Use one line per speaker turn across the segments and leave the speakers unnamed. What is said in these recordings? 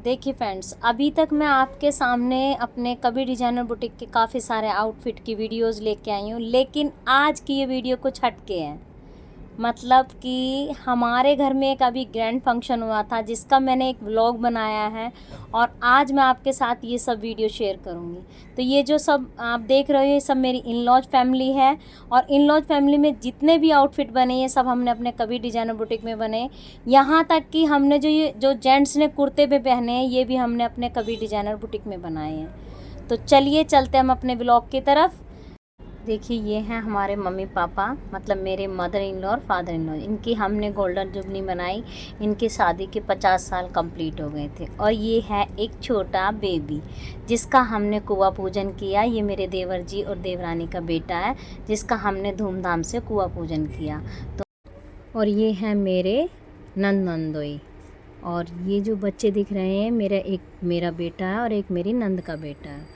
देखिए फ्रेंड्स, अभी तक मैं आपके सामने अपने कबीर डिज़ाइनर बुटीक के काफ़ी सारे आउटफिट की वीडियोस लेके आई हूँ, लेकिन आज की ये वीडियो कुछ हटके है। मतलब कि हमारे घर में एक अभी ग्रैंड फंक्शन हुआ था जिसका मैंने एक व्लॉग बनाया है और आज मैं आपके साथ ये सब वीडियो शेयर करूँगी। तो ये जो सब आप देख रहे हो ये सब मेरी इन लॉज फैमिली है और इन लॉज फैमिली में जितने भी आउटफिट बने ये सब हमने अपने कबीर डिज़ाइनर बुटीक में बने। यहाँ तक कि हमने जो जेंट्स ने कुर्ते पे पहने हैं ये भी हमने अपने कबीर डिज़ाइनर बुटीक में बनाए हैं। तो चलिए चलते हम अपने व्लॉग की तरफ। देखिए ये हैं हमारे मम्मी पापा, मतलब मेरे मदर इन लॉ और फादर इन लॉ। इनकी हमने गोल्डन जुबली बनाई, इनकी शादी के 50 साल कंप्लीट हो गए थे। और ये है एक छोटा बेबी जिसका हमने कुआं पूजन किया। ये मेरे देवर जी और देवरानी का बेटा है जिसका हमने धूमधाम से कुआं पूजन किया। तो और ये हैं मेरे नंद नंदोई। और ये जो बच्चे दिख रहे हैं मेरा बेटा है और एक मेरी नंद का बेटा है।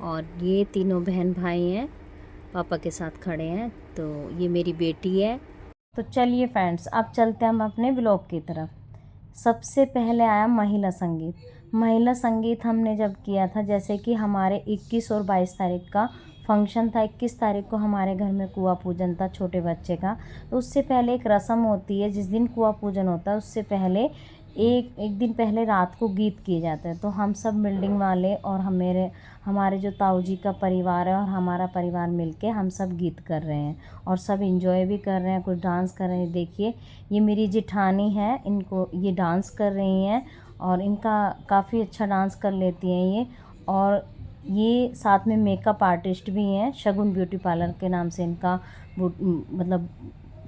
और ये तीनों बहन भाई हैं, पापा के साथ खड़े हैं। तो ये मेरी बेटी है। तो चलिए फ्रेंड्स, अब चलते हैं हम अपने व्लॉग की तरफ। सबसे पहले आया महिला संगीत। महिला संगीत हमने जब किया था, जैसे कि हमारे 21 और 22 तारीख का फंक्शन था। 21 तारीख को हमारे घर में कुआं पूजन था छोटे बच्चे का। तो उससे पहले एक रस्म होती है, जिस दिन कुआं पूजन होता है उससे पहले एक दिन पहले रात को गीत किए जाते हैं। तो हम सब बिल्डिंग वाले और हमारे जो ताऊ जी का परिवार है और हमारा परिवार मिलके हम सब गीत कर रहे हैं और सब इंजॉय भी कर रहे हैं, कुछ डांस कर रहे हैं। देखिए ये मेरी जेठानी है, इनको ये डांस कर रही हैं और इनका काफ़ी अच्छा डांस कर लेती हैं ये। और ये साथ में मेकअप आर्टिस्ट भी हैं, शगुन ब्यूटी पार्लर के नाम से इनका मतलब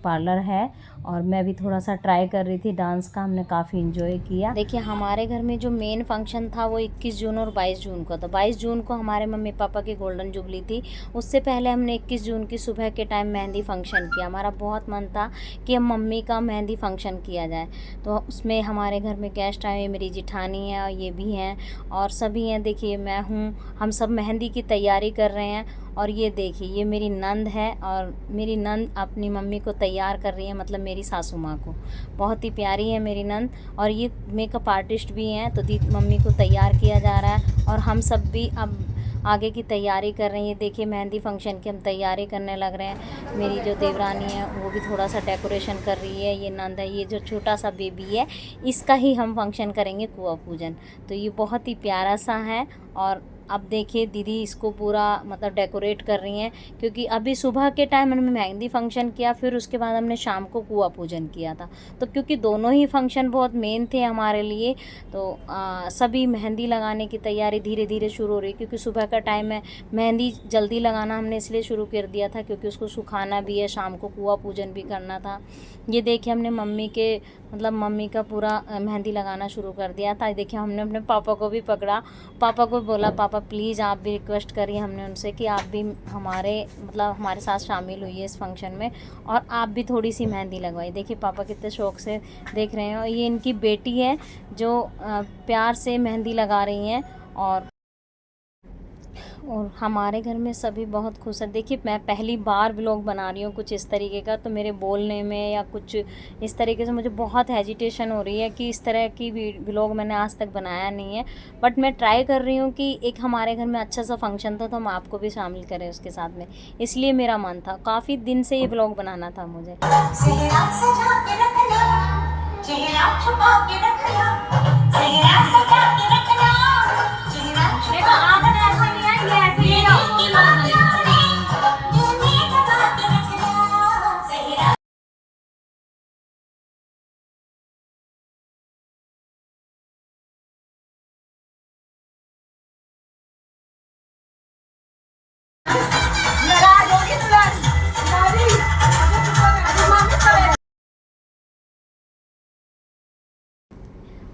पार्लर है। और मैं भी थोड़ा सा ट्राई कर रही थी डांस का, हमने काफ़ी इन्जॉय किया। देखिए हमारे घर में जो मेन फंक्शन था वो 21 जून और 22 जून को था। 22 जून को हमारे मम्मी पापा की गोल्डन जुबली थी। उससे पहले हमने 21 जून की सुबह के टाइम मेहंदी फंक्शन किया। हमारा बहुत मन था कि हम मम्मी का मेहंदी फंक्शन किया जाए। तो उसमें हमारे घर में गेस्ट आए, मेरी जिठानी है और ये भी हैं और सभी हैं। देखिए मैं हूँ, हम सब मेहंदी की तैयारी कर रहे हैं। और ये देखिए ये मेरी नंद है और मेरी नंद अपनी मम्मी को तैयार कर रही है, मतलब मेरी सासू माँ को। बहुत ही प्यारी है मेरी नंद। और ये मेकअप आर्टिस्ट भी हैं, तो मम्मी को तैयार किया जा रहा है और हम सब भी अब आगे की तैयारी कर रही हैं। देखिए मेहंदी फंक्शन की हम तैयारी करने लग रहे हैं। मेरी जो देवरानी है वो भी थोड़ा सा डेकोरेशन कर रही है। ये नंद है, ये जो छोटा सा बेबी है इसका ही हम फंक्शन करेंगे कुआं पूजन। तो ये बहुत ही प्यारा सा है। और अब देखिए दीदी इसको पूरा मतलब डेकोरेट कर रही हैं, क्योंकि अभी सुबह के टाइम हमने मेहंदी फंक्शन किया, फिर उसके बाद हमने शाम को कुआं पूजन किया था। तो क्योंकि दोनों ही फंक्शन बहुत मेन थे हमारे लिए, तो सभी मेहंदी लगाने की तैयारी धीरे धीरे शुरू हो रही, क्योंकि सुबह का टाइम है। मेहंदी जल्दी लगाना हमने इसलिए शुरू कर दिया था क्योंकि उसको सुखाना भी है, शाम को कुआं पूजन भी करना था। ये देखिए हमने मम्मी का पूरा मेहंदी लगाना शुरू कर दिया था। देखिए हमने अपने पापा को भी पकड़ा, पापा को बोला पापा प्लीज़ आप भी रिक्वेस्ट करिए हमने उनसे कि आप भी हमारे साथ शामिल हुई है इस फंक्शन में और आप भी थोड़ी सी मेहंदी लगवाई। देखिए पापा कितने शौक़ से देख रहे हैं। और ये इनकी बेटी है जो प्यार से मेहंदी लगा रही हैं। और हमारे घर में सभी बहुत खुश हैं। देखिए मैं पहली बार व्लॉग बना रही हूँ कुछ इस तरीके का, तो मेरे बोलने में या कुछ इस तरीके से मुझे बहुत हेजिटेशन हो रही है कि इस तरह की व्लॉग मैंने आज तक बनाया नहीं है। बट मैं ट्राई कर रही हूँ कि एक हमारे घर में अच्छा सा फंक्शन था तो हम आपको भी शामिल करें उसके साथ में, इसलिए मेरा मन था। काफ़ी दिन से ये व्लॉग बनाना था मुझे।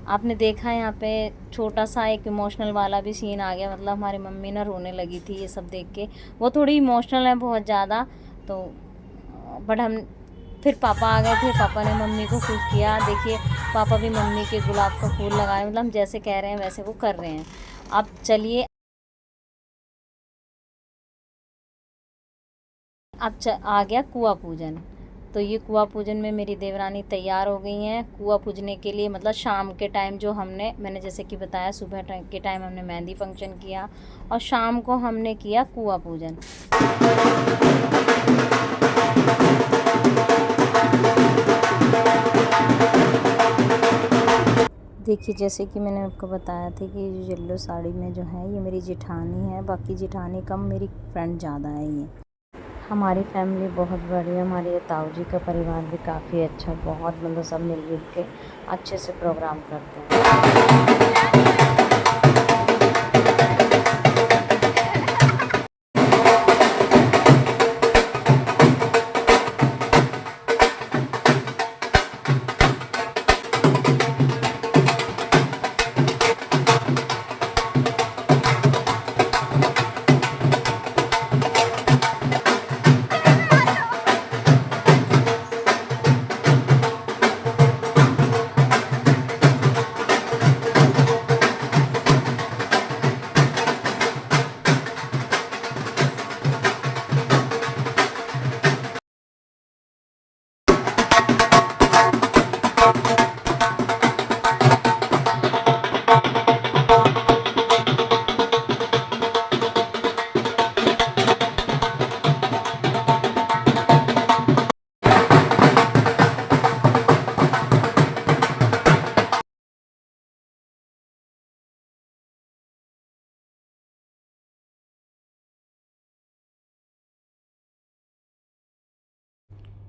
आपने देखा यहाँ पे छोटा सा एक इमोशनल वाला भी सीन आ गया, मतलब हमारी मम्मी ना रोने लगी थी ये सब देख के। वो थोड़ी इमोशनल है बहुत ज़्यादा, तो बट हम फिर पापा आ गए थे, पापा ने मम्मी को खुश किया। देखिए पापा भी मम्मी के गुलाब का फूल लगाए, मतलब हम जैसे कह रहे हैं वैसे वो कर रहे हैं। अब चलिए आ गया कुआं पूजन। तो ये कुआं पूजन में मेरी देवरानी तैयार हो गई हैं कुआं पूजने के लिए। मतलब शाम के टाइम जो मैंने जैसे कि बताया, सुबह के टाइम हमने मेहंदी फंक्शन किया और शाम को हमने किया कुआं पूजन। देखिए, जैसे कि मैंने आपको बताया था कि ये येलो साड़ी में जो है ये मेरी जेठानी है, बाकी जेठानी कम मेरी फ्रेंड ज़्यादा है। ये हमारी फैमिली बहुत बड़ी है, हमारे ताऊ जी का परिवार भी काफ़ी अच्छा, बहुत मतलब सब मिलजुल के अच्छे से प्रोग्राम करते हैं।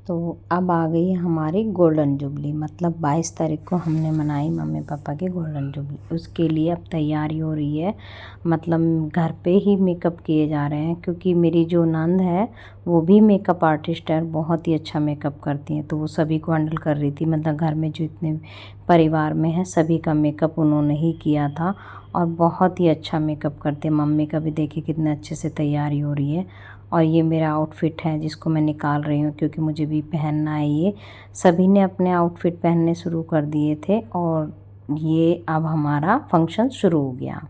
तो अब आ गई हमारी गोल्डन जुबली, मतलब 22 तारीख को हमने मनाई मम्मी पापा की गोल्डन जुबली। उसके लिए अब तैयारी हो रही है, मतलब घर पे ही मेकअप किए जा रहे हैं, क्योंकि मेरी जो नंद है वो भी मेकअप आर्टिस्ट है, बहुत ही अच्छा मेकअप करती हैं। तो वो सभी को हैंडल कर रही थी, मतलब घर में जो इतने परिवार में है सभी का मेकअप उन्होंने ही किया था और बहुत ही अच्छा मेकअप करते हैं। मम्मी का भी देखिए कितने अच्छे से तैयारी हो रही है। और ये मेरा आउटफिट है जिसको मैं निकाल रही हूँ क्योंकि मुझे भी पहनना है। ये सभी ने अपने आउटफिट पहनने शुरू कर दिए थे और ये अब हमारा फंक्शन शुरू हो गया।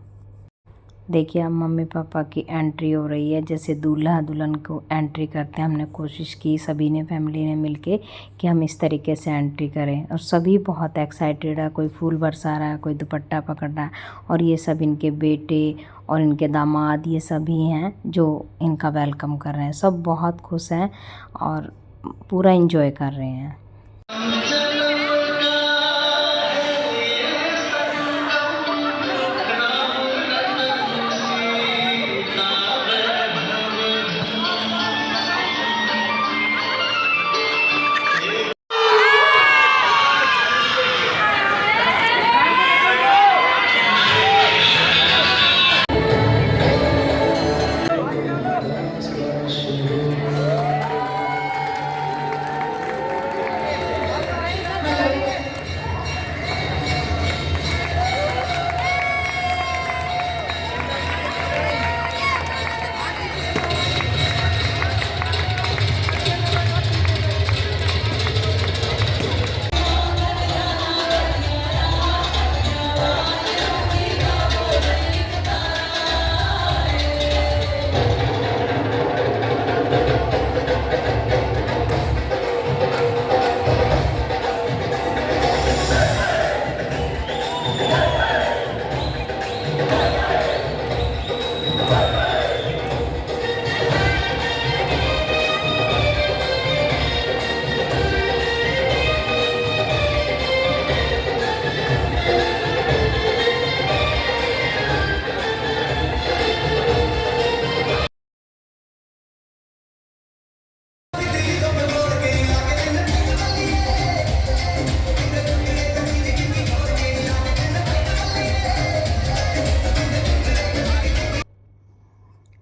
देखिए अब मम्मी पापा की एंट्री हो रही है, जैसे दूल्हा दुल्हन को एंट्री करते हैं। हमने कोशिश की सभी ने, फैमिली ने मिलके, कि हम इस तरीके से एंट्री करें और सभी बहुत एक्साइटेड है। कोई फूल बरसा रहा है, कोई दुपट्टा पकड़ रहा है और ये सब इनके बेटे और इनके दामाद ये सभी हैं जो इनका वेलकम कर रहे हैं। सब बहुत खुश हैं और पूरा इंजॉय कर रहे हैं।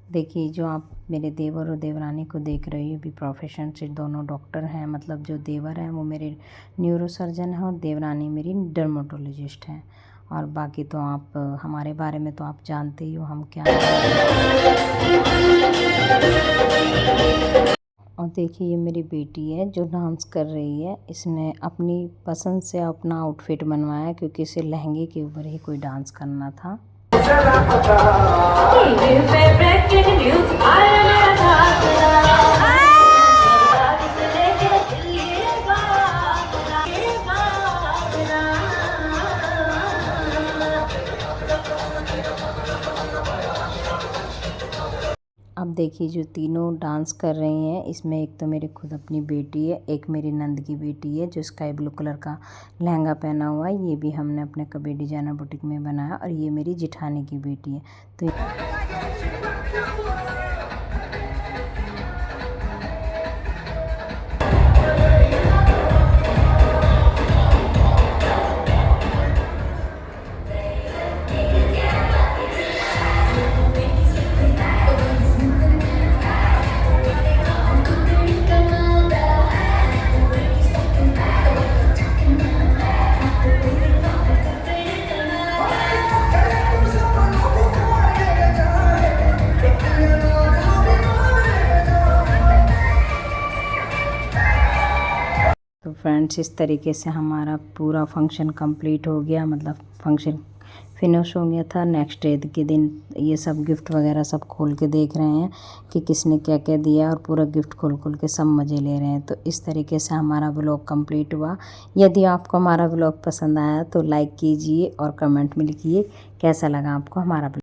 देखिए जो आप मेरे देवर और देवरानी को देख रही हो, भी प्रोफेशन से दोनों डॉक्टर हैं। मतलब जो देवर हैं वो मेरे न्यूरोसर्जन हैं और देवरानी मेरी डर्मेटोलॉजिस्ट हैं। और बाकी तो आप हमारे बारे में तो आप जानते ही हो हम क्या हैं। और देखिए ये मेरी बेटी है जो डांस कर रही है। इसने अपनी पसंद से अपना आउटफिट बनवाया क्योंकि इसे लहंगे के ऊपर ही कोई डांस करना था। आप देखिए जो तीनों डांस कर रही हैं, इसमें एक तो मेरी खुद अपनी बेटी है, एक मेरी नंद की बेटी है जो स्काई ब्लू कलर का लहंगा पहना हुआ है। ये भी हमने अपने कबीर डिजाइनर बुटीक में बनाया। और ये मेरी जिठानी की बेटी है। तो फ्रेंड्स इस तरीके से हमारा पूरा फंक्शन कंप्लीट हो गया, मतलब फंक्शन फिनिश हो गया था। नेक्स्ट डे के दिन ये सब गिफ्ट वगैरह सब खोल के देख रहे हैं कि किसने क्या क्या दिया, और पूरा गिफ्ट खोल खोल के सब मज़े ले रहे हैं। तो इस तरीके से हमारा व्लॉग कंप्लीट हुआ। यदि आपको हमारा व्लॉग पसंद आया तो लाइक कीजिए और कमेंट में लिखिए कैसा लगा आपको हमारा व्लॉग।